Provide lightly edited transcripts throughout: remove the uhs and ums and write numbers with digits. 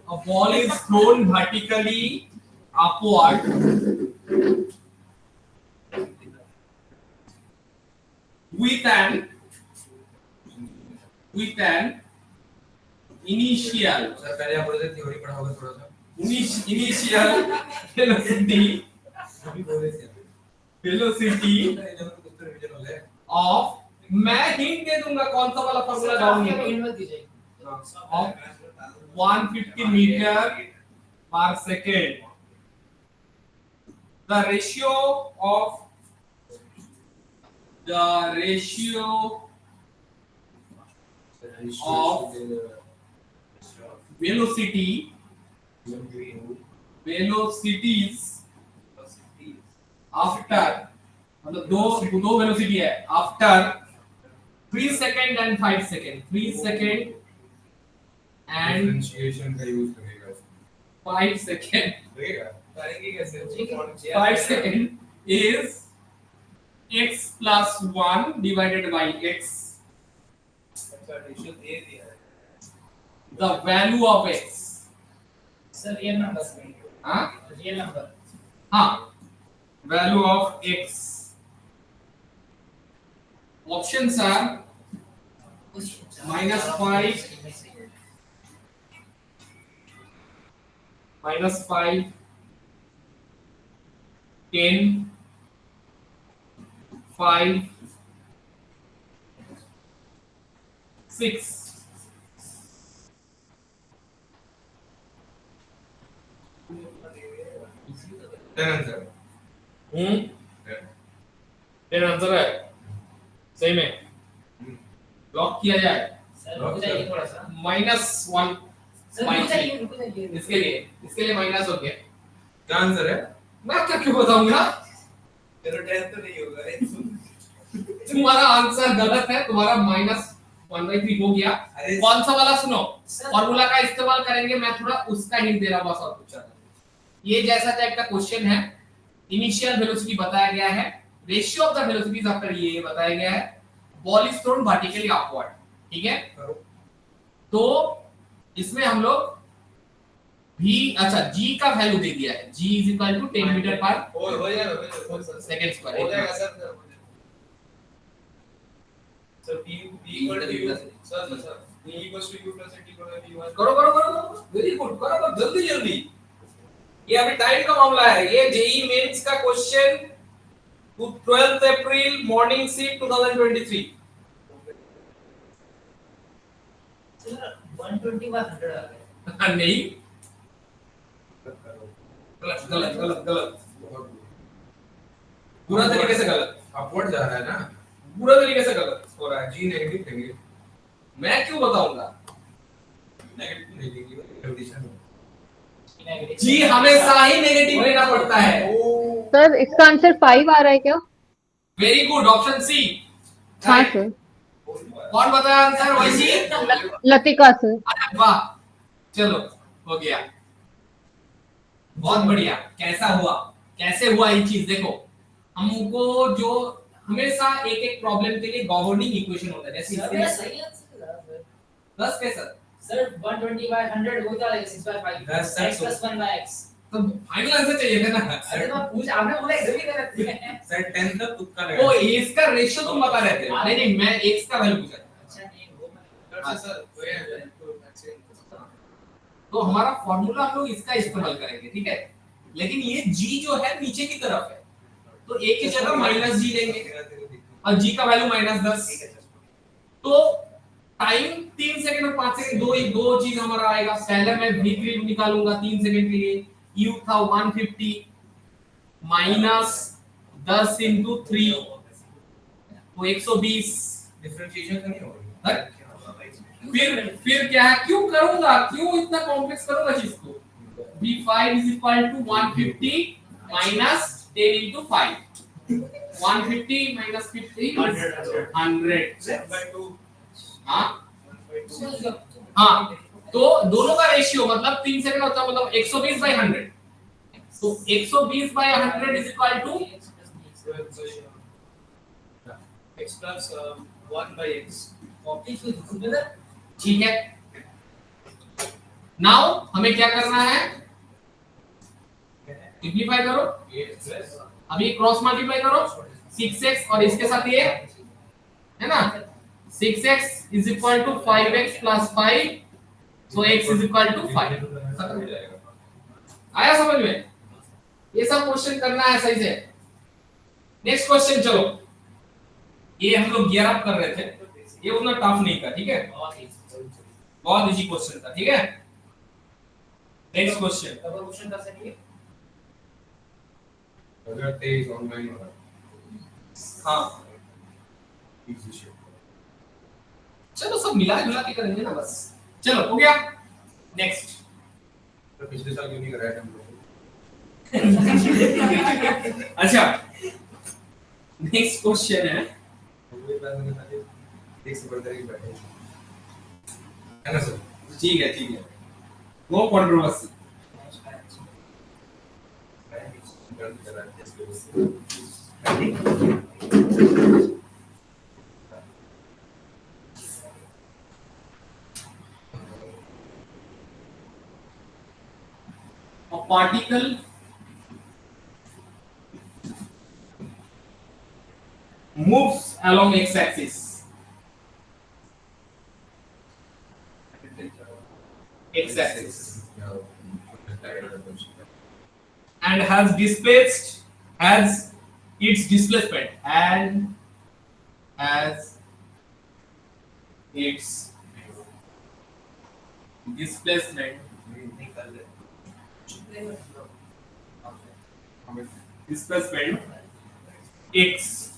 a ball is thrown vertically upward with an initial sir पहले आप बोले थे थ्योरी पढ़ा होगा थोड़ा सा initial velocity of मैं हिंट दे दूंगा कौन सा वाला फार्मूला डाउन है of 150 meter per second. The ratio of velocities after मतलब दो वेलोसिटी है after 3 second and 5 second 3 second and differentiation का यूज करेगा 5 सेकंड करेंगे कैसे 5 second is x plus 1 divided by x. अच्छा रेशियो दे दिया है The value of x. Sir real number हाँ रियल नंबर हाँ value of x. Options are -5 -5 10 5 6 answer ten answer है सही में लॉक किया जाए सर रुक जाइए थोड़ा सा -1 सर रुक जाइए इसके लिए माइनस हो गया क्या आंसर है मैं क्या क्यों बताऊंगा चलो 10 तो नहीं होगा तुम्हारा आंसर गलत है तुम्हारा -1/3 हो गया अरे कौन सा वाला सुनो सर फॉर्मूला का इस्तेमाल करेंगे मैं थोड़ा उसका हिंट दे रहा हूं बस और कुछ नहीं ये जैसा टाइप का क्वेश्चन है इनिशियल वेलोसिटी बताया गया है ratio of the velocities after ये बताया गया है ball is thrown vertically upward ठीक है तो इसमें हम लोग v अच्छा g का वैल्यू दे दिया है g = 10 मीटर पर हो जाएगा सेकंड स्क्वायर हो जाएगा sir sir p sir p = u + t v1 करो वेरी गुड करो जल्दी ये अभी टाइम का मामला है ये जेई मेंस का क्वेश्चन 12th अप्रैल मॉर्निंग सीट 2023 सर 120 बार 100 आ गया नहीं गलत पूरा तरीके से गलत अपवर्ड जा रहा है ना पूरा तरीके से गलत हो रहा है जी नेगेटिव लेंगे मैं क्यों बताऊंगा नेगेटिव नहीं लेंगे कंडीशन जी हमेशा ही नेगेटिव लेना पड़ता है सर इसका आंसर 5 आ रहा है क्या? वेरी गुड ऑप्शन सी हाँ सर। कौन बताया आंसर वैसी लतिका सर। अरे वाह चलो हो गया बहुत बढ़िया कैसे हुआ ये चीज देखो हमको जो हमेशा एक प्रॉब्लम के लिए गवर्निंग इक्वेशन होता है जैसे सर सही आंसर है बस कैसा सर 120/100 होता है 6/5 That's x + 1/x तो फाइनल आंसर चाहिए था ना अरे तो पूछ आपने बोला एकदम ही गलत है सर 10 तक तुक्का लगा वो इसका रेशियो तुम बता रहे थे नहीं मैं x का वैल्यू पूछा था अच्छा नहीं वो मैं सर तो हमारा फार्मूला हम लोग इसका इस्तेमाल करेंगे ठीक है लेकिन ये g जो है नीचे की तरफ है तो a की जगह -g लेंगे और g का वैल्यू -10 तो टाइम 3 सेकंड और 5 सेकंड दो चीज हमारा आएगा पहले मैं v3 निकालूंगा 3 सेकंड के लिए u था 150 -10 * 3 तो 120 डिफरेंशिएशन तो नहीं होगा फिर क्या है क्यों करूंगा क्यों इतना कॉम्प्लेक्स करूंगा चीज को v5 = 150 - 10 * 5 150 - 50 100 हाँ तो दोनों का रेशियो मतलब 3 सेकंड होता है मतलब 120/100 तो 120/100 = x + 1/x कॉपी क्यों लिखूं ब्रदर ठीक है नाउ हमें क्या करना है, सिंपलीफाई करो, 8 प्लस अभी क्रॉस मल्टीप्लाई करो 6x और इसके साथ ये है ना 6x is equal to 5x plus 5, so x is equal to 5। खत्म हो जाएगा। आया समझ में? ये सब क्वेश्चन करना है सही से। नेक्स्ट क्वेश्चन चलो, ये हम लोग गियर अप कर रहे थे, ये उतना टफ नहीं था, ठीक है, बहुत इजी क्वेश्चन था, ठीक है। नेक्स्ट क्वेश्चन, डबल क्वेश्चन कर सकिए। अगर 23 ऑनलाइन हो रहा हाँ है इजी शिफ्ट चलो सब मिला जुला के करेंगे ना बस। चलो हो गया। नेक्स्ट तो पिछले साल क्यों नहीं कराया हम लोग? अच्छा नेक्स्ट क्वेश्चन है, पूरे क्लास में खाली एक से बढ़कर एक बैठे है ना सर? ठीक है, no controversy. A particle moves along x-axis. X-axis and has its displacement and has its displacement x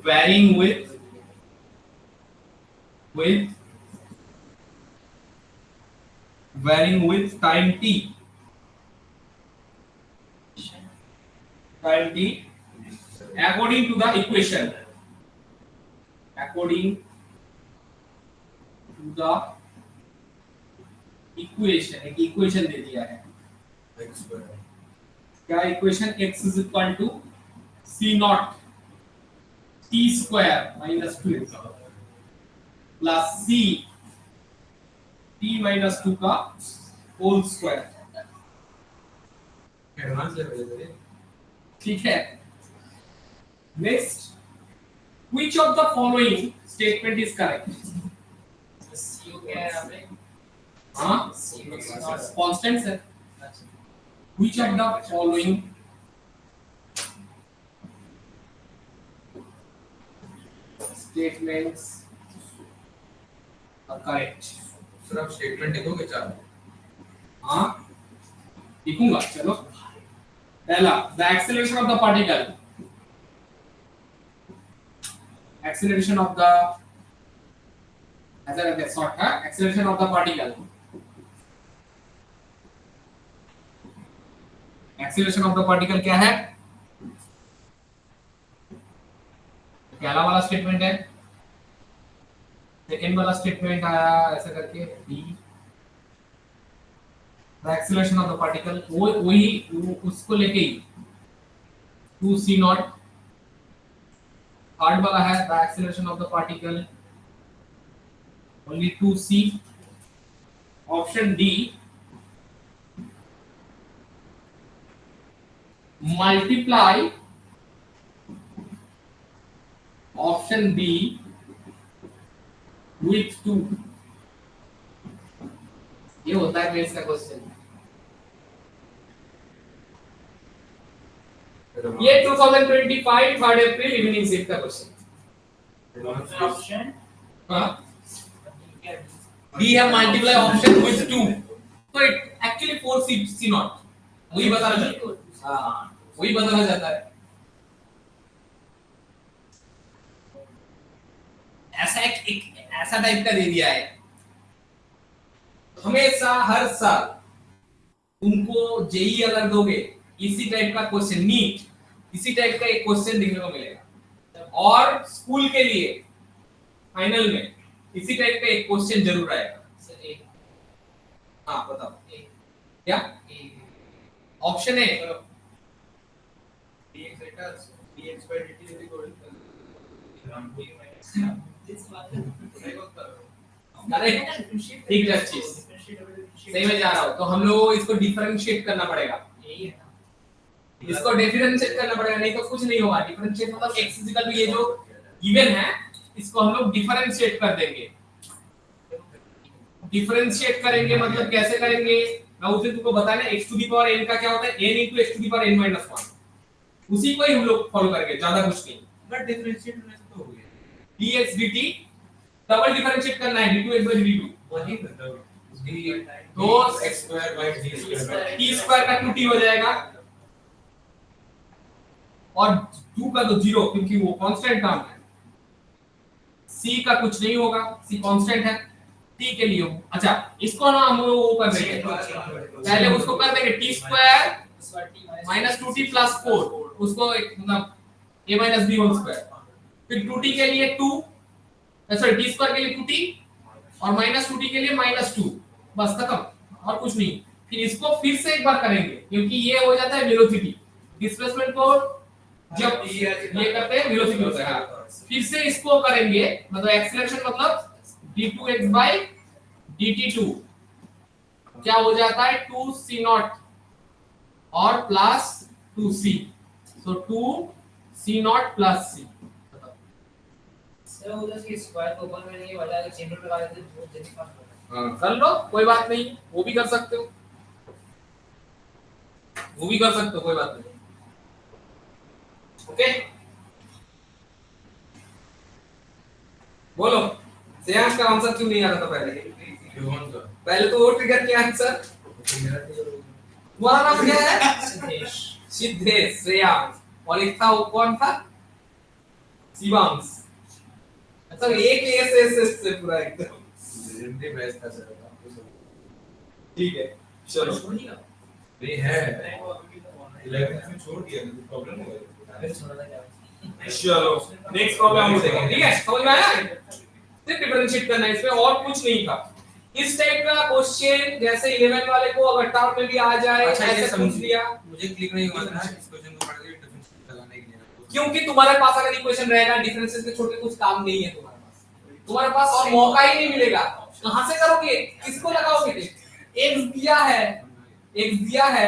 varying with time t according to the equation एक इक्वेशन दे दिया है, क्या equation, x is equal to c naught t square minus 2 plus c t minus 2 का whole square, advance level है। ठीक है। Next, which of the following statement is correct? CO क्या है यहाँ पे? हाँ कांस्टेंट है। Which of the following statements are correct? Sir आप स्टेटमेंट लिखोगे चार? हाँ लिखूंगा, चलो। पहला, the acceleration of the particle, acceleration of the acceleration of the particle, acceleration of the particle क्या है, पहला वाला स्टेटमेंट है, सेकंड वाला स्टेटमेंट आया ऐसा करके b, the acceleration of the particle वही उसको लेके ही 2c naught, थर्ड वाला है the acceleration of the particle only 2c, option D multiply, option B with 2, ये होता है मेंस का क्वेश्चन। ये 2025 3rd अप्रैल इवनिंग शिफ्ट का क्वेश्चन। ऑप्शन हाँ डी है मल्टीप्लाई ऑप्शन विद 2, तो इट एक्चुअली 4c नॉट वही बताना चाहता है। हाँ वही बताना चाहता है। ऐसा एक ऐसा टाइप का दे दिया है, हमेशा हर साल तुमको जेई अगर दोगे इसी टाइप का क्वेश्चन, नीट इसी टाइप का एक क्वेश्चन देखने को मिलेगा, और स्कूल के लिए फाइनल में इसी टाइप का एक क्वेश्चन जरूर आएगा। सर एक हाँ बताओ एक क्या ऑप्शन है, dx beta dx by dt is equal to अरे ठीक है चीज सही में जा रहा हूँ, तो हम लोग को इसको डिफरेंशिएट करना पड़ेगा, यही है ना। इसको डिफरेंशिएट करना पड़ेगा, नहीं तो कुछ नहीं होगा। डिफरेंशिएट मतलब x इक्वल टू ये जो गिवन है इसको हम लोग डिफरेंशिएट कर देंगे। डिफरेंशिएट करेंगे मतलब कैसे करेंगे, मैं उसे तुमको बताया ना, x to the power n का क्या होता है, n into x to the power n minus 1, उसी को ही हम लोग फॉलो करेंगे, ज्यादा कुछ नहीं। बट डिफरेंशिएट होने से तो हो गया dx dt डबल डिफरेंशिएट करना है, d2x by dt2, वही मतलब तो x square by d square t square का 2t हो जाएगा, और 2 का तो 0 क्योंकि वो कांस्टेंट टर्म है। c का कुछ नहीं होगा, c कांस्टेंट है, t के लिए हो। अच्छा इसको ना हम लोग वो कर देंगे, पहले उसको कर देंगे t square minus 2t plus 4, उसको एक मतलब a minus b whole square, फिर 2t के लिए 2, सॉरी t स्क्वायर के लिए 2t और माइनस 2t के लिए माइनस 2, बस खत्म, और कुछ नहीं। फिर इसको फिर से एक बार करेंगे क्योंकि ये हो जाता है वेलोसिटी, डिस्प्लेसमेंट को जब ये करते हैं वेलोसिटी होता है। हाँ। फिर से इसको करेंगे मतलब एक्सीलरेशन मतलब d2x by dt2 क्या हो जाता है 2c0 और plus 2c, so 2c0 plus c। Sir उधर से स्क्वायर को ऊपर में नहीं बजा के चेन रूट लगा देते बहुत जल्दी पास होता है। हाँ, कर लो कोई बात नहीं, वो भी कर सकते हो, वो भी कर सकते हो, कोई बात नहीं। ओके बोलो, श्रेयांश का आंसर क्यों नहीं आ रहा था पहले? कौन सा पहले तो वो ट्रिगर किया आंसर, तुम्हारा नाम क्या है? सिद्धेश। सिद्धेश, श्रेयांश, और एक था वो कौन था? शिवांश। अच्छा एक एस से पूरा एकदम जिंदगी बेस्ट था सर आपको सब ठीक है। चलो छोड़िएगा। नहीं है 11 में छोड़ दिया तो प्रॉब्लम हो गई फिर छोड़ा था क्या? चलो नेक्स्ट प्रॉब्लम हम देखेंगे, ठीक है, समझ में आया? सिर्फ डिफरेंशिएट करना है, इसमें और कुछ नहीं था। इस टाइप का क्वेश्चन जैसे 11 वाले को अगर टर्म में भी आ जाए ऐसे पूछ लिया, मुझे क्लिक नहीं हुआ था इस क्वेश्चन को पढ़ के डिफरेंशिएट लगाने के लिए, क्योंकि तुम्हारे पास अगर इक्वेशन रहेगा डिफरेंसेस के छोटे कुछ काम नहीं है तुम्हारे पास और मौका ही नहीं मिलेगा। कहां से करोगे, किसको लगाओगे? x दिया है,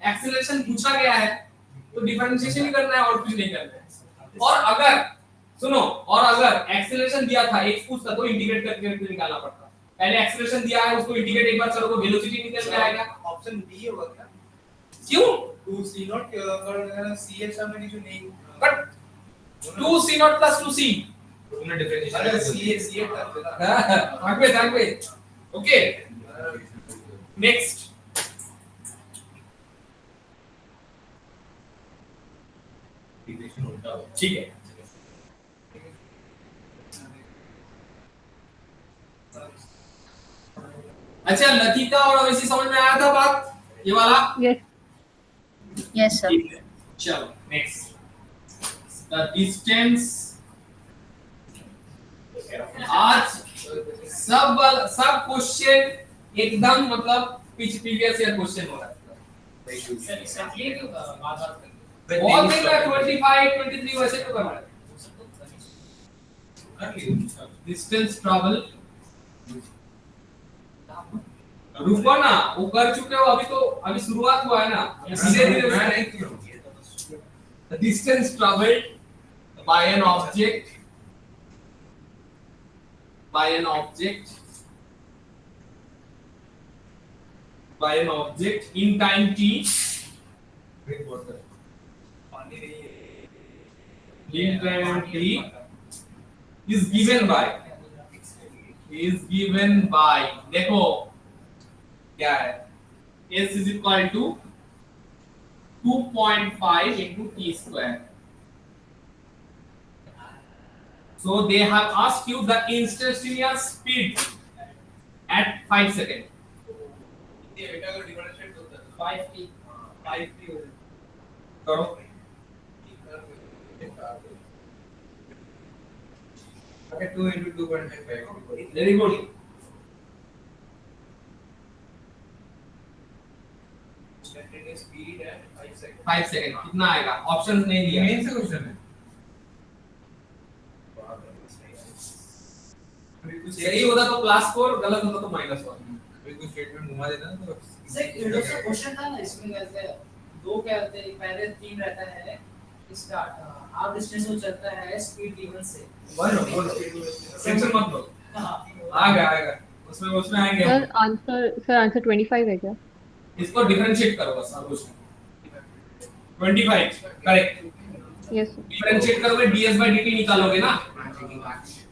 एक्सीलरेशन पूछा गया है, तो डिफरेंशिएशन ही करना है और कुछ नहीं करना है। और अगर सुनो, और अगर एक्सीलरेशन दिया था x पूछता तो इंटीग्रेट करके निकालना पड़ता। पहले एक्सीलरेशन दिया है उसको इंटीग्रेट एक बार करोगे वेलोसिटी निकल के आएगा। ऑप्शन बी होगा क्या? क्यों? 2c0 अगर ch में नहीं जो नहीं बट 2c0 plus 2c, तुमने डिफरेंशिएशन अरे ca कर देना। आगे ओके नेक्स्ट। इक्वेशन उल्टा हो ठीक है, अच्छा लतिका और अवैसी समझ में आया था बात ये वाला? Yes Yes, sir. ठीक है, चलो नेक्स्ट। द डिस्टेंस, आज सब क्वेश्चन एकदम मतलब प्रीवियस ईयर क्वेश्चन हो रहा है। सर इसलिए क्यों बात बहुत नहीं का 25 23 वैसे क्यों कर रहा है? कर लिया डिस्टेंस ट्रैवल, रुको ना, वो कर चुके हो, अभी शुरुआत हुआ है ना, धीरे धीरे मैं नहीं किया the distance traveled by an object in time t, drink water पानी नहीं है। in time t is given by देखो क्या है, s is equal to 2.5 into t square. So they have asked you the instantaneous speed at 5 seconds. ये बेटा का differentiate होता है 5t 5t हो करो, okay 2 into 2.5 very good. Instantaneous speed है 5 सेकंड 5 सेकंड कितना आएगा? ऑप्शन नहीं दिया। मेन से क्वेश्चन है सही होता तो +4, गलत होता तो -1। कोई स्टेटमेंट घुमा देता ना तो सर ये से क्वेश्चन था ना इसमें कैसे दो क्या होते हैं पहले तीन रहता है इसका आप डिस्टेंस में चलता है स्पीड गिवन से वन टेंशन मत लो, आएगा उसमें आएंगे सर हम। आंसर 25 है क्या? इसको डिफरेंशिएट करो बस, और कुछ नहीं। 25 करेक्ट। Yes sir. डिफरेंशिएट करोगे ds by dt निकालोगे ना,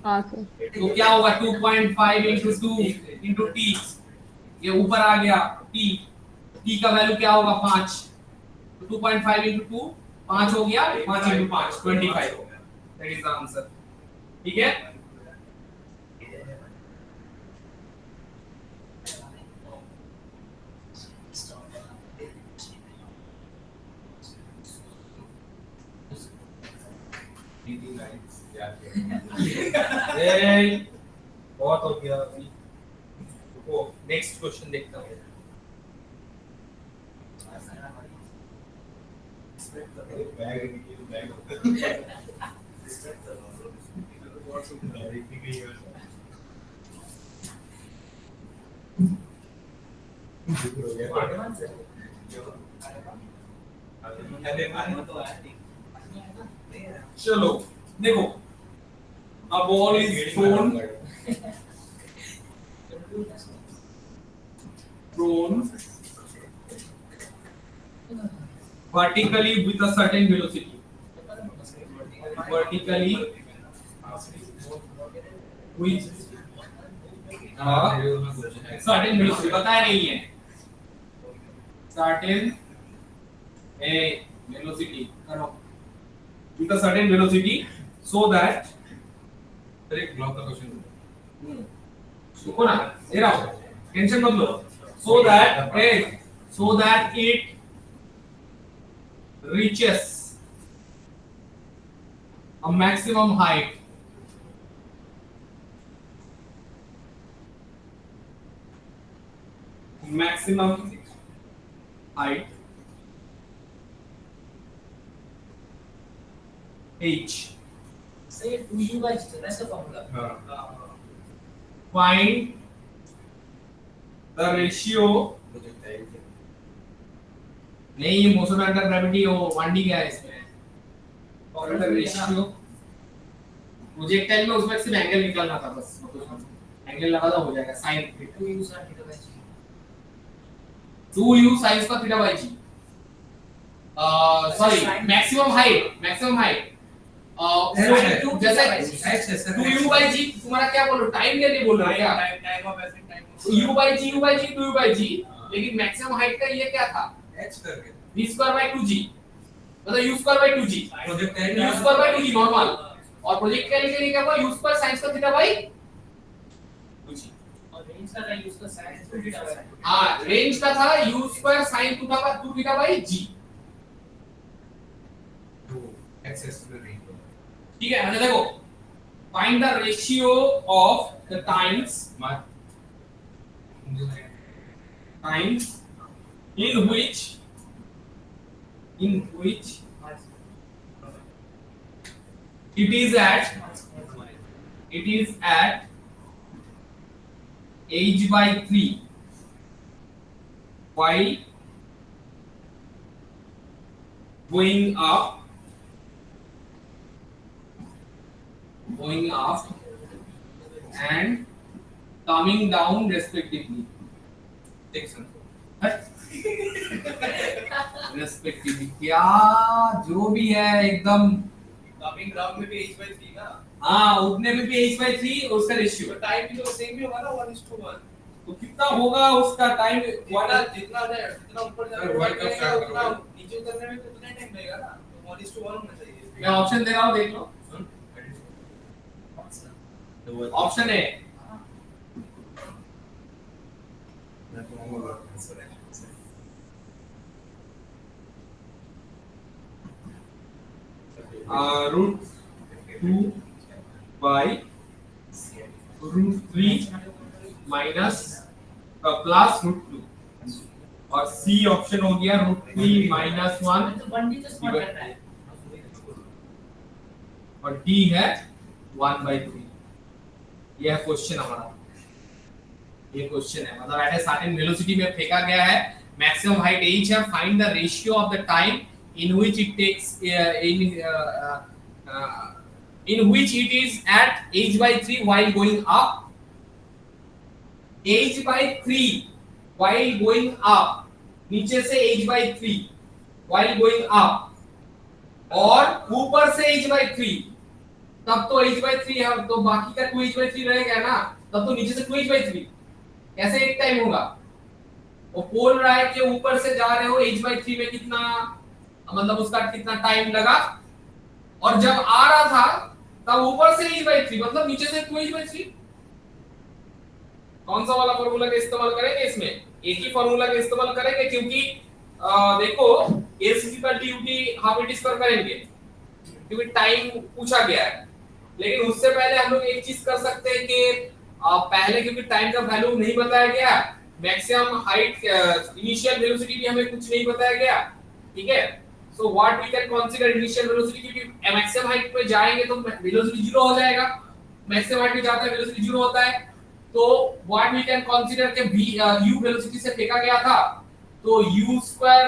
हाँ सर। तो क्या होगा 2.5 into 2 into t, ये ऊपर आ गया t का वैल्यू क्या होगा 5, तो 2.5 into 2 5 हो गया, 5 into 5 25 हो गया, दैट इज द आंसर। ठीक है, ए बहुत हो गया अभी, रुको नेक्स्ट क्वेश्चन देखता हूँ। चलो देखो, a ball is thrown vertically with a certain velocity, vertically with a certain velocity, बताया नहीं है, certain a velocity करो, with a certain velocity so that एक ब्लॉक का क्वेश्चन सुको ना, दे रहा हूँ, टेंशन मत लो, so that it reaches a maximum height h. से 2u by g that's the formula Find the ratio, नहीं मोशन अंडर ग्रेविटी हो 1D क्या है इसमें, फाइंड द रेशियो, प्रोजेक्टाइल में उसमें सिर्फ एंगल निकालना था बस, एंगल लगा तो हो जाएगा, sin 2u sin theta by g 2u sin का theta by g, sorry maximum height जैसे 2u by g, तुम्हारा क्या बोलो, टाइम के लिए बोल रहे हो क्या, time of acid time of u by g 2u by g, लेकिन मैक्सिमम हाइट का ये क्या था, h करके v square by 2g, मतलब u square by 2g, projectile u square by 2g normal, और प्रोजेक्टाइल के लिए क्या हुआ, u square sin का थीटा बाय 2g, और रेंज का था यूज का sin theta by हां रेंज का था u square sin थीटा का 2 थीटा by g, access to range. ठीक है, मतलब देखो find the ratio of the times in which it is at h by 3 while going up and coming down respectively, respectively क्या जो भी है एकदम, कमिंग डाउन में भी h/3 ना, हाँ उतने में भी h/3 उसका रेशियो, तो टाइम भी तो सेम ही होगा ना 1:1, तो कितना होगा उसका टाइम, जितना ऊपर अरे वर्ल्ड कप स्टार्ट उतना करो। नीचे उतरने में तो उतना ही टाइम लगेगा ना, तो 1:1 होना चाहिए। मैं ऑप्शन दे रहा हूँ, देख लो ऑप्शन है √2 by √3 minus प्लस √2, और सी ऑप्शन हो गया √3 minus 1 तो 1d जस्ट वन करना है, और डी है 1/3। यह क्वेश्चन हमारा, ये क्वेश्चन है, मतलब एट ए सर्टेन वेलोसिटी में फेंका गया है, मैक्सिमम हाइट h है, find the ratio of the time in which it takes in which it is at h by 3 while going up, h by 3 while going up, नीचे से h by 3 while going up, और ऊपर से h by 3, तब तो h by 3 है, तो बाकी का 2h by 3 रहेगा ना, तब तो नीचे से 2h by 3 कैसे एक टाइम होगा? वो बोल रहा है कि ऊपर से जा रहे हो h by 3 में कितना, मतलब उसका कितना टाइम लगा, और जब आ रहा था तब ऊपर से h by 3 मतलब नीचे से 2h by 3। कौन सा वाला फॉर्मूला का इस्तेमाल करेंगे? इसमें एक ही फॉर्मूला का इस्तेमाल करेंगे, क्योंकि देखो s ut half it square करेंगे क्योंकि टाइम पूछा गया है, लेकिन उससे पहले हम लोग एक चीज कर सकते हैं कि पहले क्योंकि टाइम का वैल्यू नहीं बताया गया, मैक्सिमम हाइट इनिशियल वेलोसिटी भी हमें कुछ नहीं बताया गया, ठीक है। So what we can consider initial velocity, क्योंकि मैक्सिमम हाइट पे जाएंगे तो वेलोसिटी जीरो हो जाएगा, मैक्सिमम हाइट पे जाता है वेलोसिटी जीरो होता है, तो व्हाट वी कैन कंसीडर कि v u वेलोसिटी से फेंका गया था, तो u स्क्वायर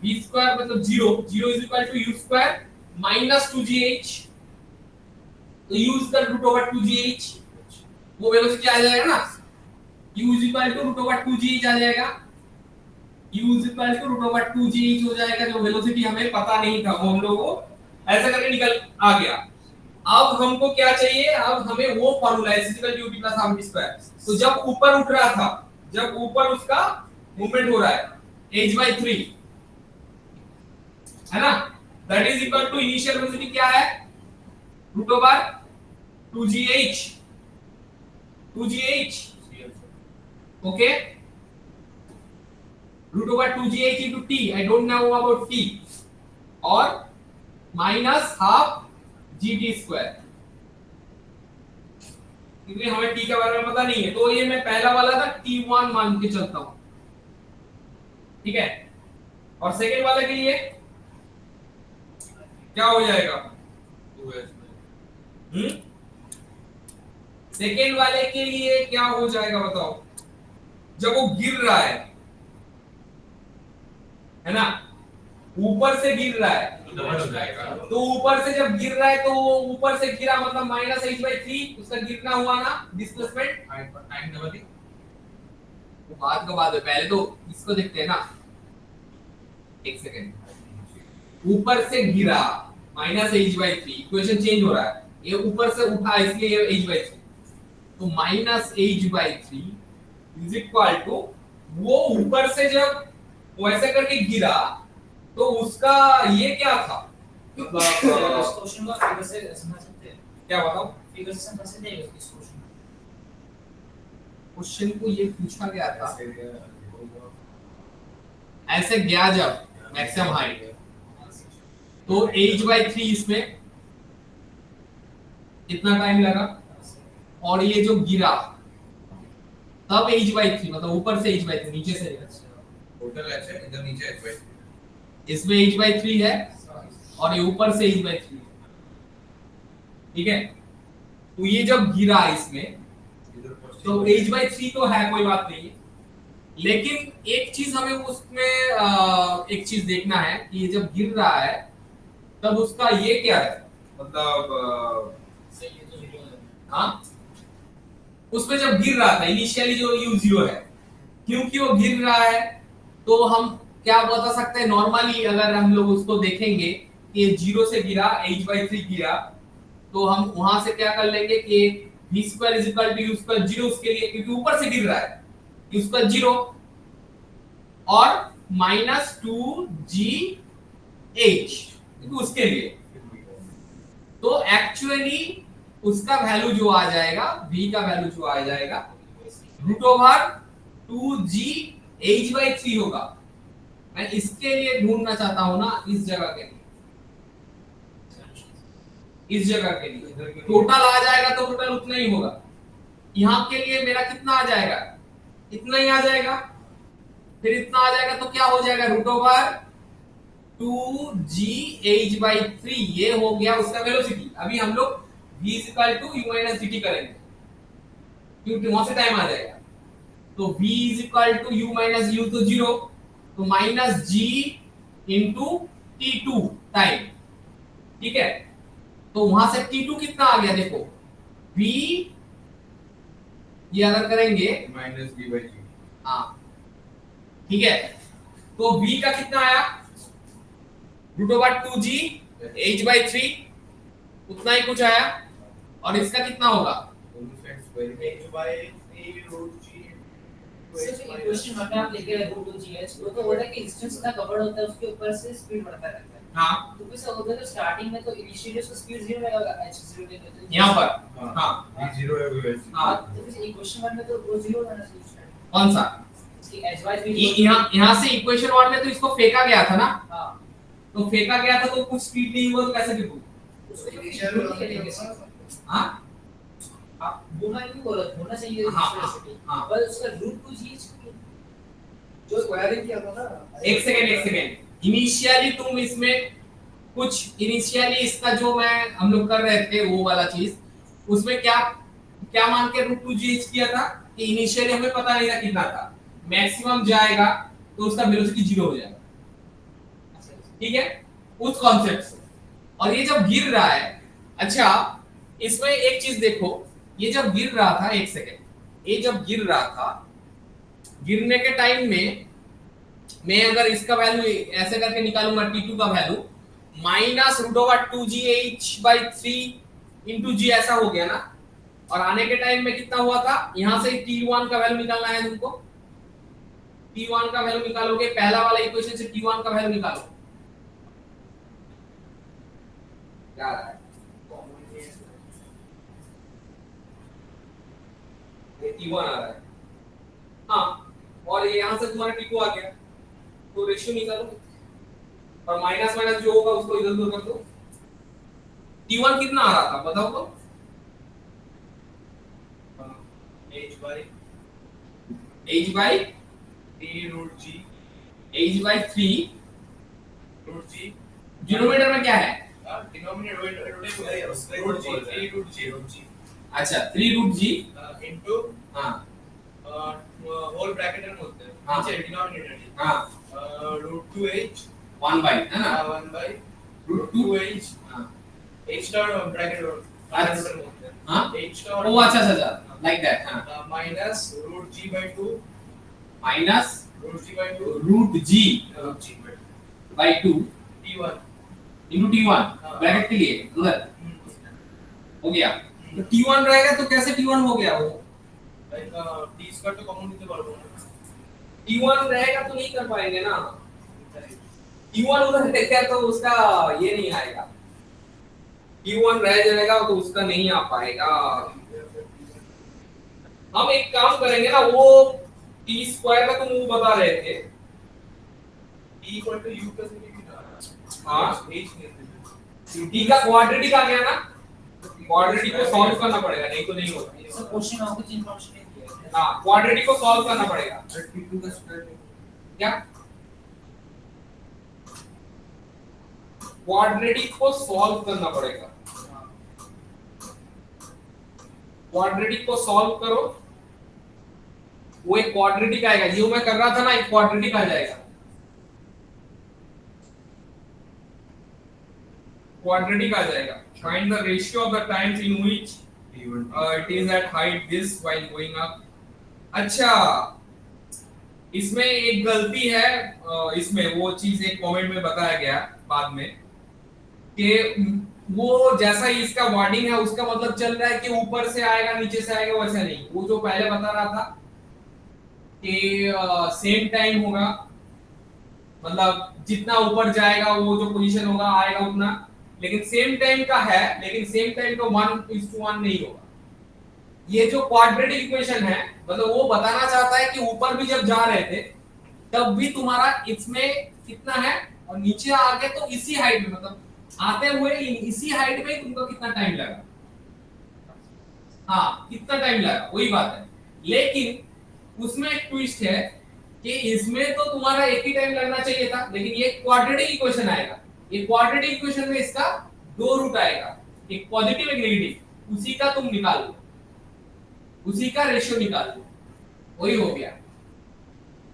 v स्क्वायर मतलब 0 is equal to u square minus 2gh, तो u is the root over 2gh, वो वेलोसिटी आ जाएगा ना, u is equal to root over 2gh आ जाएगा, u is equal to root over 2gh हो जाएगा, जो वेलोसिटी हमें पता नहीं था वो हम लोगों को ऐसा करके निकल आ गया। अब हमको क्या चाहिए? अब हमें वो फार्मूला है equal to ut plus half v square, तो जब ऊपर उठ रहा था, जब ऊपर उसका मूवमेंट हो रहा है h by 3 है ना, that is equal to initial velocity क्या है? Root over 2gh okay, root over 2gh into t, I don't know about t, और minus half gt square, क्योंकि हमें t का बारे में पता नहीं है, तो ये मैं पहला वाला था t1 मान के चलता हूं, ठीक है। और सेकंड वाले के लिए क्या हो जाएगा? सेकेंड वाले के लिए क्या हो जाएगा बताओ? जब वो गिर रहा है ना, ऊपर से गिर रहा है, तो ऊपर से जब गिर रहा है तो वो ऊपर से गिरा मतलब माइनस h by 3 उसका गिरना हुआ ना, डिस्प्लेसमेंट टाइम डबल ही, वो बात का बात है, पहले तो इसको देखते हैं ना, एक सेकंड, ऊपर से गिरा minus h by 3, equation change हो रहा है, ये ऊपर से उठा इसलिए ये h by 3, तो minus h by 3 is equal to, वो ऊपर से जब वैसे करके गिरा तो उसका ये क्या था? इस क्वेश्चन को फिगर से समझ सकते हैं क्या बताओ? फिगर से समझ सकते हैं इस क्वेश्चन क्वेश्चन को ये पूछा गया था, ऐसे गया जब मैक्सिमम हाइट, तो h by 3 इसमें कितना टाइम लगा, और ये जो गिरा तब h by 3 मतलब ऊपर से h by 3 नीचे से टोटल अच्छा इधर नीचे h by 3, इसमें h by 3 है और ये ऊपर से h by 3, ठीक है। तो ये जब गिरा इसमें तो h by 3 तो है, कोई बात नहीं है, लेकिन एक चीज हमें उसमें एक चीज देखना है कि ये जब गिर रहा है तब उसका ये क्या है, मतलब हाँ, उसमें जब गिर रहा था इनिशियली जो u0 है, क्योंकि वो गिर रहा है तो हम क्या बता सकते हैं, नॉर्मली अगर हम लोग उसको देखेंगे कि 0 से गिरा h by 3 गिरा, तो हम वहां से क्या कर लेंगे कि v square is equal to u square 0 उसके लिए, क्योंकि ऊपर से गिर रहा है, u स्क्वायर 0 और माइनस 2gh क्योंकि उसके लिए, तो एक्चुअली उसका वैल्यू जो आ जाएगा, v का वैल्यू जो आ जाएगा रूट ओवर 2gh by 3 होगा। मैं इसके लिए ढूंढना चाहता हूं ना, इस जगह के लिए, इस जगह के लिए टोटल आ जाएगा तो टोटल उतना ही होगा, यहाँ के लिए मेरा कितना आ जाएगा, इतना ही आ जाएगा, फिर इतना आ जाएगा तो क्या हो जाएगा, रूट ओवर 2gh by 3, ये हो गया उसका वेलोसिटी। अभी हम लोग v = u - dt करेंगे क्योंकि वहां से टाइम आ जाएगा, तो v is equal to u minus u तो 0, तो minus g into t2 time, ठीक है। तो वहां से t2 कितना आ गया देखो, v ये अगर करेंगे माइनस b बाई g। हाँ ठीक है, तो v का कितना आया root over 2g h by 3, उतना ही कुछ आया। और इसका कितना होगा, दोनों sides by h by 3 root g सिर्फ इक्वेशन में आप लेके रूट टू जीएच वो तो बोला कि डिस्टेंस इतना कवर्ड होता है उसके ऊपर से स्पीड बढ़ता रहता है। हाँ तो कैसे होता है स्टार्टिंग में तो इनिशियली उसका स्पीड 0 रहेगा h0 के तो यहाँ पर हाँ v 0 है v हाँ तो फिर इक्वेशन 1 में तो वो 0 रहना चाहिए। कौन सा, इसकी h by 3 यहाँ से इक्वेशन 1 में तो इसको फेंका गया था ना, हां तो फेंका गया था तो कुछ स्पीड नहीं हुआ तो कैसे लिखूं। उसको इनिशियल लेंगे हाँ आप होना ही बोला होना चाहिए हाँ, इनिशियलिटी हाँ। पर उसका रूट टू जीएच जो स्क्वायरिंग किया था ना, एक सेकंड इनिशियली तुम इसमें कुछ इनिशियली इसका जो मैं हम लोग कर रहे थे वो वाला चीज, उसमें क्या क्या मान के रूट टू जीएच किया था कि इनिशियली हमें पता नहीं था कितना था, मैक्सिमम जाएगा तो उसका वेलोसिटी 0 हो जाएगा, ठीक है उस कॉन्सेप्ट से। और ये जब गिर रहा है, अच्छा इसमें एक चीज देखो, ये जब गिर रहा था, एक सेकंड, ये जब गिर रहा था, गिरने के टाइम में मैं अगर इसका वैल्यू ऐसे करके निकालूंगा t2 का value minus root over 2gh by 3 into g ऐसा हो गया ना। और आने के टाइम में कितना हुआ था, यहां से t1 का वैल्यू निकालना है तुमको, t1 का वैल्यू निकालोगे, पहला वाला इक्वेशन से t1 का वैल्यू निकालो, क्या आ रहा है ये t1 आ रहा है, हाँ और ये यहां से तुम्हारा t2 आ गया, तो रेशियो निकालो और माइनस माइनस जो होगा उसको इधर उधर कर दो। t1 कितना आ रहा था बताओ तो, h by h by 3 root g h by 3, root g denominator में क्या है, denominator root g 3 root g अच्छा 3 रूट g into हाँ होल ब्रैकेट में होता है हाँ। नीचे डिनोमिनेटर हाँ root 2h 1 बाई है ना 1 by रूट root 2 2h हाँ h star ब्रैकेट अच्छा। में होता है हाँ h star ओ अच्छा अच्छा लाइक दैट, हाँ minus root g by 2 minus root g by 2 root g root g by 2 by 2 t1 into t1 हाँ। ब्रैकेट के लिए उधर हो गया, तो t1 रहेगा तो कैसे t1 हो गया वो, लाइक t स्क्वायर तो कॉमन निकल पाओगे ना t1 रहेगा तो नहीं कर पाएंगे ना, t1 उधर रहेगा तो उसका ये नहीं आएगा, t1 रह जाएगा तो उसका नहीं आ पाएगा। हम एक काम करेंगे ना, वो t स्क्वायर का तुम वो बता रहे थे, t equal to u plus v हाँ h t का क्वाड्रेटिक आ गया ना, क्वाड्रेटिक को सॉल्व करना पड़ेगा नहीं तो नहीं होता। सब क्वेश्चन में कुछ इंफॉर्मेशन नहीं दिया है। हाँ क्वाड्रेटिक को सॉल्व करना पड़ेगा, t2 का स्क्वायर क्या क्वाड्रेटिक को सॉल्व करना पड़ेगा, क्वाड्रेटिक को सॉल्व करो, वो एक क्वाड्रेटिक आएगा, जो मैं कर रहा था ना एक क्वाड्रेटिक आ जाएगा, क्वाड्रेटिक आ जाएगा। Find the ratio of the times in which t1 it is at height this while going up। अच्छा इसमें एक गलती है, इसमें वो चीज एक कमेंट में बताया गया बाद में कि वो जैसा ही इसका वर्डिंग है उसका मतलब चल रहा है कि ऊपर से आएगा नीचे से आएगा, वैसा नहीं, वो जो पहले बता रहा था कि सेम टाइम होगा, मतलब जितना ऊपर जाएगा वो जो पोजीशन होगा आएगा उतना, लेकिन सेम टाइम का है, लेकिन सेम टाइम का 1:1 नहीं होगा। ये जो क्वाड्रेटिक इक्वेशन है मतलब वो बताना चाहता है कि ऊपर भी जब जा रहे थे तब भी तुम्हारा इसमें कितना है और नीचे आ गए तो इसी हाइट में, मतलब आते हुए इसी हाइट में तुमको कितना टाइम लगा, हाँ कितना टाइम लगा वही बात है। लेकिन उसमें एक ट्विस्ट है कि इसमें तो तुम्हारा एक ही टाइम लगना चाहिए था, लेकिन ये क्वाड्रेटिक इक्वेशन आएगा, ये क्वाड्रेटिक इक्वेशन में इसका दो रूट आएगा, एक पॉजिटिव एक नेगेटिव, उसी का तुम निकाल लो, उसी का रेशियो निकाल लो, वही हो गया,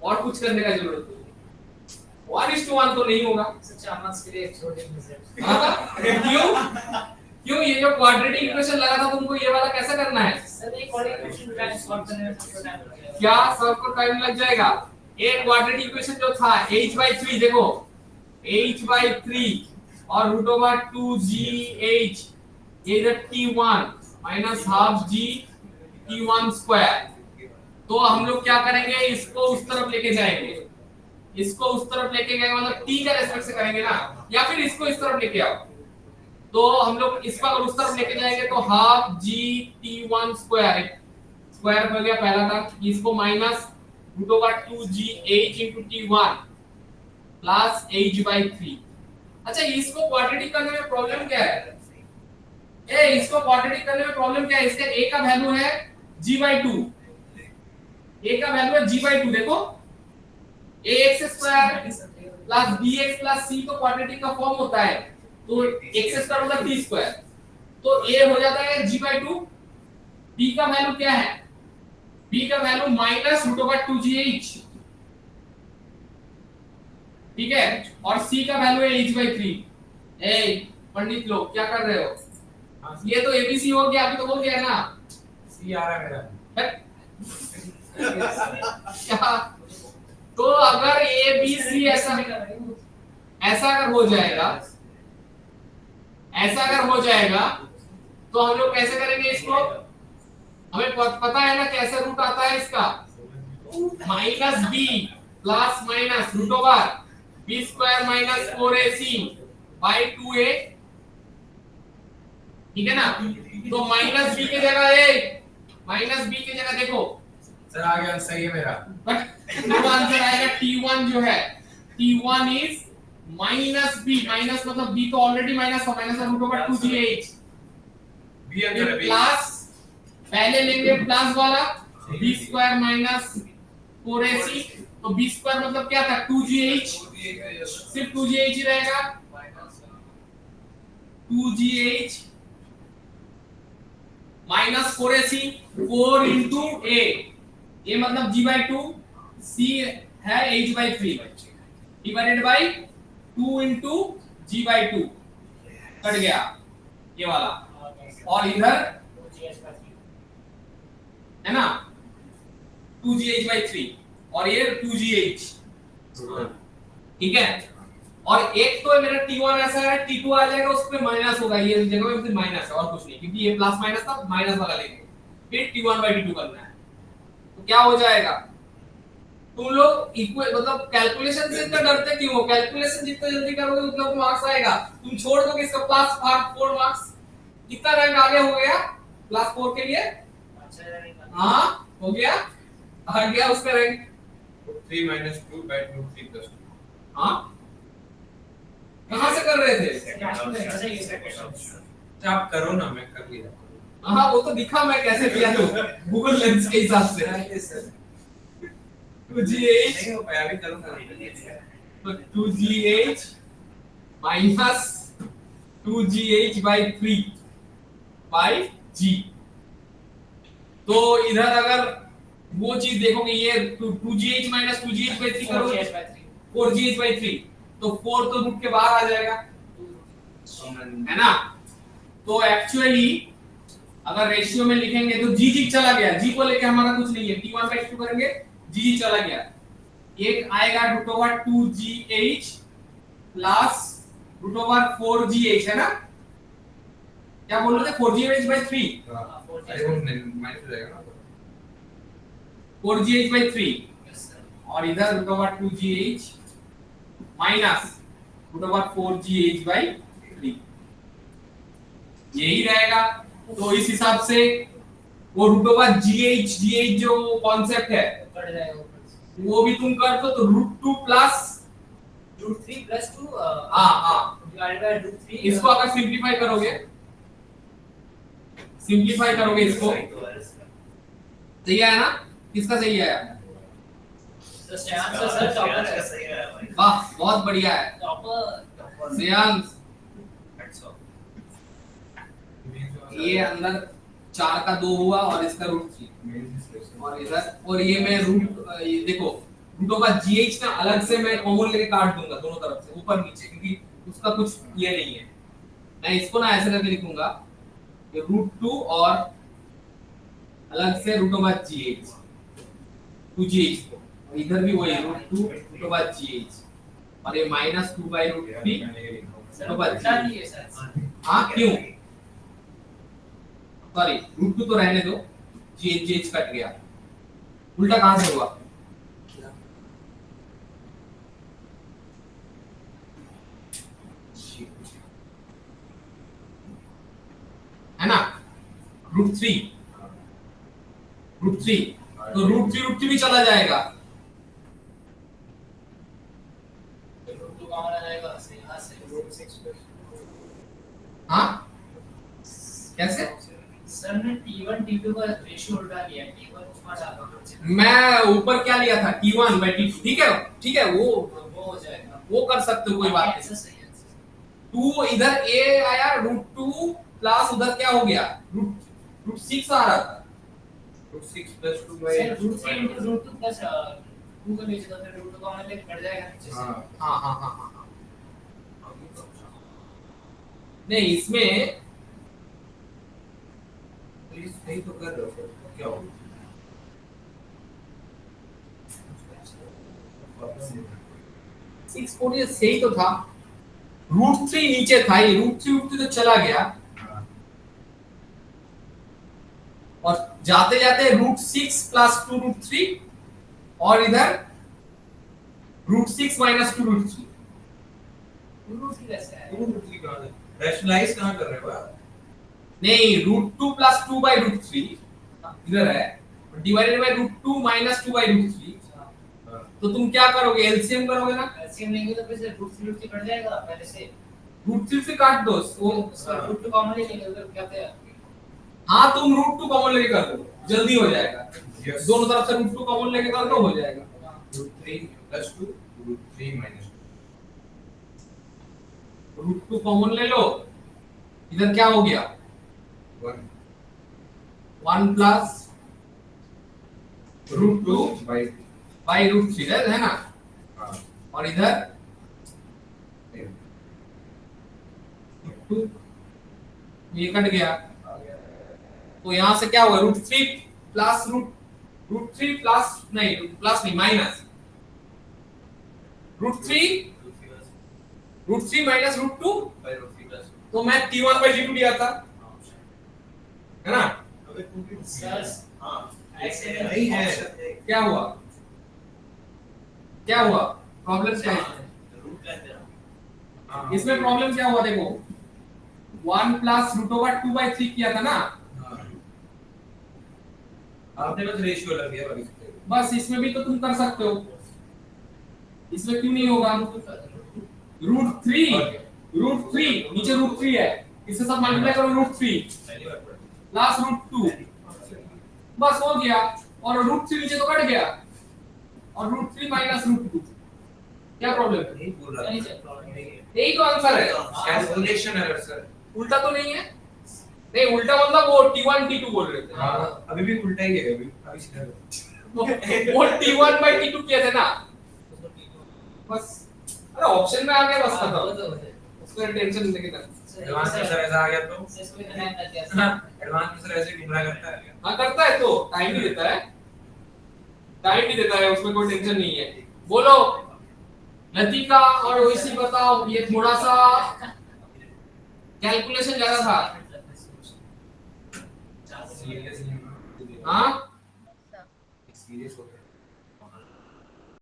और कुछ करने का जरूरत नहीं। 1:1 तो नहीं होगा। सच्चा मार्क्स के लिए छोड़ देंगे। क्यों ये जो क्वाड्रेटिक इक्वेशन लगा था तुमको, ये वाला कैसा करना है? सर एक और इक्वेशन टाइम सॉल्व करने में थोड़ा टाइम लगेगा। क्या सॉल्व को टाइम लग जाएगा? एक क्वाड्रेटिक इक्वेशन जो था h/3, देखो h/3 और √2gh इधर t1 minus half g t1 square. तो हम लोग क्या करेंगे, इसको उस तरफ लेके जाएंगे, इसको उस तरफ लेके गए मतलब t के रेस्पेक्ट से करेंगे ना, या फिर इसको इस तरफ लेके आओ। तो हम लोग इसको अगर उस तरफ लेके जाएंगे तो half g t1 square, square हो गया पहला था, इसको minus √2gh into t1 plus h/3। अच्छा, इसको क्वाड्रेटिक करने में प्रॉब्लम क्या है? इसको क्वाड्रेटिक करने में प्रॉब्लम क्या है? इसका a का वैल्यू है g/2, a का वैल्यू है g/2। देखो ax² plus bx plus c तो क्वाड्रेटिक का फॉर्म होता है, तो x² मतलब t², तो a हो जाता है g/2। b का वैल्यू क्या है? b का वैल्यू माइनस √2gh, ठीक है, और c का वैल्यू है h/3। पंडित लोग क्या कर रहे हो? ये तो abc हो गया, अभी तो हो गया ना, सी आ रहा है मेरा। क्या? तो अगर ए बी सी ऐसा अगर हो जाएगा, ऐसा अगर हो जाएगा तो हम लोग कैसे करेंगे इसको? हमें पता है ना कैसे रूट आता है इसका, minus B plus minus √b² minus 4ac by 2a, ठीक है ना। तो माइनस बी की जगह देखो सर आ गया, सही है मेरा। बट नो आंसर आएगा t1 जो है, t1 is minus b, minus मतलब b तो ऑलरेडी माइनस था, माइनस √2gh, बी अंदर है, बी प्लस पहले लेंगे प्लस वाला b² माइनस 4ac, तो b² मतलब क्या था? 2gh, सिर्फ 2gh ही रहेगा, 2gh minus 4ac, 4 into a, a मतलब g/2, c है h/3 divided by 2 into g/2, cut गया ये वाला, और इधर है ना 2gh/3 और ये 2gh, ठीक है। और एक तो मेरा t1 ऐसा है, t2 आ जाएगा, उसमें माइनस होगा, ये जगह में सिर्फ माइनस है और कुछ नहीं, क्योंकि ये प्लस माइनस था, माइनस वाला लेंगे, फिर t1/t2 करना है। तो क्या हो जाएगा? तुम लोग इक्वल मतलब कैलकुलेशन से इतना डरते क्यों हो? कैलकुलेशन जितना जल्दी करोगे उतना मार्क्स आएगा। तुम छोड़ दोगे इसका प्लस 4 मार्क्स, कितना रैंक आगे हो गया प्लस 4 के लिए? हाँ हो गया, आ गया उसका रैंक 3 - 2 / 2 3 + 2। हाँ कहां से कर रहे थे? अच्छा आप करो ना, मैं कर लिया। हाँ वो तो दिखा मैं कैसे किया, तो गूगल लेंस के हिसाब से 2gh नहीं हो पाया, अभी करूंगा। तो 2gh minus 2gh/3 bye g। तो इधर अगर वो चीज देखोगे, ये 2gh माइनस 2gh/3 करोगे 4gh/3, तो 4 तो रूट के बाहर आ जाएगा, है ना। तो एक्चुअली अगर रेशियो में लिखेंगे तो g चला गया, g को लेके हमारा कुछ नहीं है, t1/2 करेंगे, g चला गया, एक आएगा √2gh प्लस √4gh, है ना। क्या बोल रहे थे? 4gh/3, अरे वो माइनस हो जाएगा ना, 4gh/3 और इधर √2gh माइनस √4gh/3, यही रहेगा। तो इस हिसाब से वो √gh जो कॉन्सेप्ट है वो भी तुम कर दो, तो √2 प्लस √3 + 2 हाँ डिवाइडेड बाय √3। इसको अगर सिंपलीफाई करोगे इसको, सही आया ना? किसका सही आया? तो श्रेयांश सर टॉपर है। वाह बहुत बढ़िया है श्रेयांश। ये अंदर 4 का 2 हुआ और इसका √3 और इधर, और ये मैं ये देखो रूटों का GH ना अलग से मैं कॉमन लेके काट दूंगा दोनों तरफ से ऊपर नीचे, क्योंकि उसका कुछ ये नहीं है। मैं इसको ना ऐसे करके लिखूंगा कि √2 और अलग से √GH 2GH को, और इधर भी वही √2 √GH और ये -2/√3 √GH। हाँ क्यों, सॉरी √2 तो रहने दो, GH कट गया, उल्टा कहां से हुआ? है ना √3 तो √3 भी चला जाएगा। √2 कॉमन आ जाएगा से यहां से √6 हाँ कैसे? सर ने T1 T2 का रेशियो उल्टा लिया, T1 ऊपर जाता है, मैं ऊपर क्या लिया था T1/T2, ठीक है वो हो जाएगा, वो कर सकते हो, कोई बात नहीं। ऐसा सही है। 2 इधर a आया, √2 प्लस उधर क्या हो गया √6 आ रहा था, √6 + 2 सर √3 * √2 प्लस 2 का नीचे तो फिर √2 कॉमन लेके कट जाएगा नीचे से। हाँ नहीं इसमें प्लीज सही तो कर रहे हो सर, क्या हो 640 सही तो था, √3 नीचे था, ये √3 तो चला गया और जाते जाते √6 + 2 √3 और इधर √6 - 2 √3। √3 कैसे है? √3 कहां है, रैशनलाइज कहां कर रहे हो आप? नहीं √2 + 2/√3 इधर है, डिवाइडेड बाय √2 - 2/√3। तो तुम क्या करोगे, एलसीएम करोगे ना, एलसीएम लेंगे तो फिर से √3 कट जाएगा पहले से, √3 से काट दो वो। √2 कॉमन ले लेंगे उधर क्या है। हाँ तुम √2 कॉमन लेके कर दो, जल्दी हो जाएगा, Yes. दोनों तरफ से √2 कॉमन लेके कर दो, हो जाएगा। √3 + 2 √3 - √2 कॉमन ले लो, इधर क्या हो गया 1 1 प्लस √2 by √3 है ना, हां और इधर 2 ये कट गया, तो यहाँ से क्या हुआ √3 प्लस √3 प्लस नहीं प्लस नहीं माइनस √3 माइनस √2, तो मैं T1/T2 लिया था, है ना? सर हां ऐसे नहीं है, क्या हुआ प्रॉब्लम क्या है इसमें? प्रॉब्लम क्या हुआ देखो, 1 प्लस √2/3 किया था ना, आपने बस रेशियो लग गया बाकी से। बस इसमें भी तो तुम कर सकते हो, इसमें क्यों नहीं होगा? √3 नीचे √3 है, इससे सब मल्टीप्लाई करो √3 प्लस √2, बस हो गया, और √3 नीचे तो कट गया, और √3 माइनस √2, क्या प्रॉब्लम है? नहीं बोल रहा नहीं था। सर प्रॉब्लम नहीं है। यही तो आंसर है, कैलकुलेशन एरर सर। उल्टा तो नहीं है, नहीं उल्टा मतलब वो T1 T2 बोल रहे थे, हां अभी भी उल्टा ही है, अभी सीधा वो T1/T2 किए थे ना, बस अरे ऑप्शन में आ गया, बस खत्म, उसको टेंशन लेके कर। एडवांस में सर ऐसा आ गया तो इसको भी टाइम लग गया। एडवांस में सर ऐसे गुमराह करता है। हाँ करता है, तो टाइम ही देता है, उसमें कोई टेंशन नहीं है। बोलो लतिका और ओइसी बताओ, ये थोड़ा सा कैलकुलेशन ज्यादा था, सीरियस हाँ सीरियस हो गया।